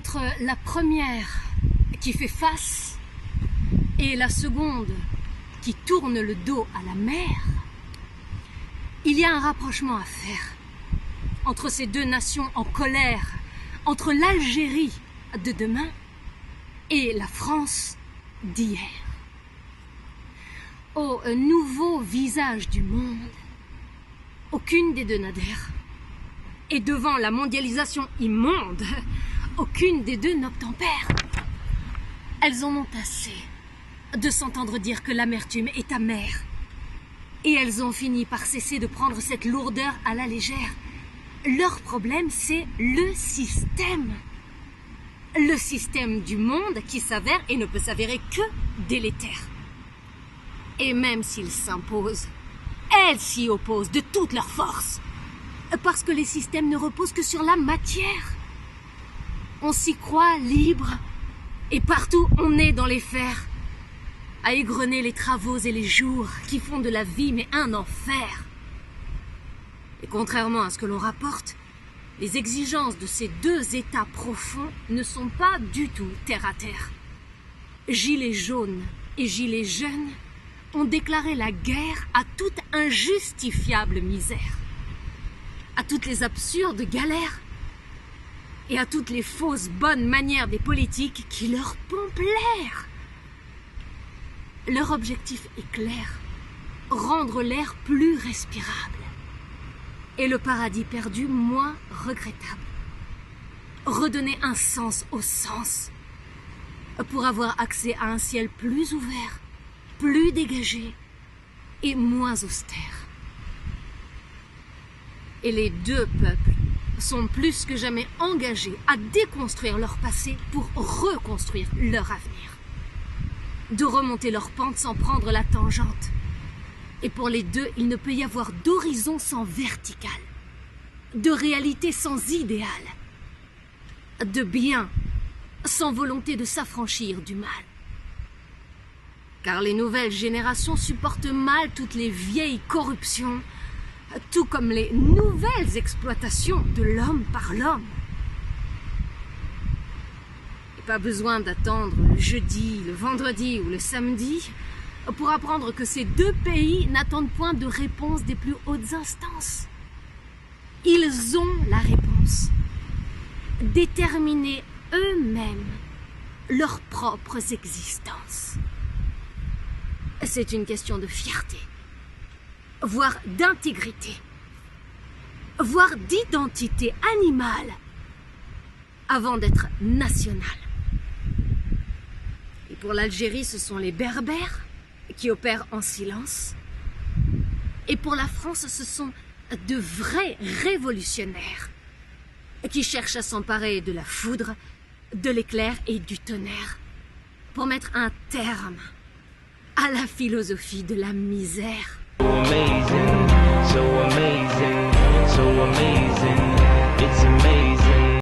Entre la première qui fait face et la seconde qui tourne le dos à la mer, il y a un rapprochement à faire entre ces deux nations en colère, entre l'Algérie de demain et la France d'hier. Au nouveau visage du monde, aucune des deux n'adhère. Et devant la mondialisation immonde, aucune des deux n'obtempère. Elles en ont assez de s'entendre dire que l'amertume est amère. Et elles ont fini par cesser de prendre cette lourdeur à la légère. Leur problème, c'est le système. Le système du monde qui s'avère et ne peut s'avérer que délétère. Et même s'il s'impose, elles s'y opposent de toute leur force. Parce que les systèmes ne reposent que sur la matière. On s'y croit libre, et partout on est dans les fers, à égrener les travaux et les jours qui font de la vie mais un enfer. Et contrairement à ce que l'on rapporte, les exigences de ces deux états profonds ne sont pas du tout terre à terre. Gilets jaunes et gilets jeunes ont déclaré la guerre à toute injustifiable misère, à toutes les absurdes galères et à toutes les fausses bonnes manières des politiques qui leur pompent l'air. Leur objectif est clair, rendre l'air plus respirable et le paradis perdu moins regrettable. Redonner un sens au sens pour avoir accès à un ciel plus ouvert, plus dégagé et moins austère. Et les deux peuples sont plus que jamais engagés à déconstruire leur passé pour reconstruire leur avenir. De remonter leur pente sans prendre la tangente. Et pour les deux, il ne peut y avoir d'horizon sans vertical, de réalité sans idéal, de bien sans volonté de s'affranchir du mal. Car les nouvelles générations supportent mal toutes les vieilles corruptions, tout comme les nouvelles exploitations de l'homme par l'homme. Et pas besoin d'attendre le jeudi, le vendredi ou le samedi pour apprendre que ces deux pays n'attendent point de réponse des plus hautes instances. Ils ont la réponse. Déterminer eux-mêmes leurs propres existences. C'est une question de fierté, voire d'intégrité, voire d'identité animale, avant d'être nationale. Et pour l'Algérie, ce sont les Berbères qui opèrent en silence. Et pour la France, ce sont de vrais révolutionnaires qui cherchent à s'emparer de la foudre, de l'éclair et du tonnerre pour mettre un terme à la philosophie de la misère. So amazing, so amazing, so amazing, it's amazing.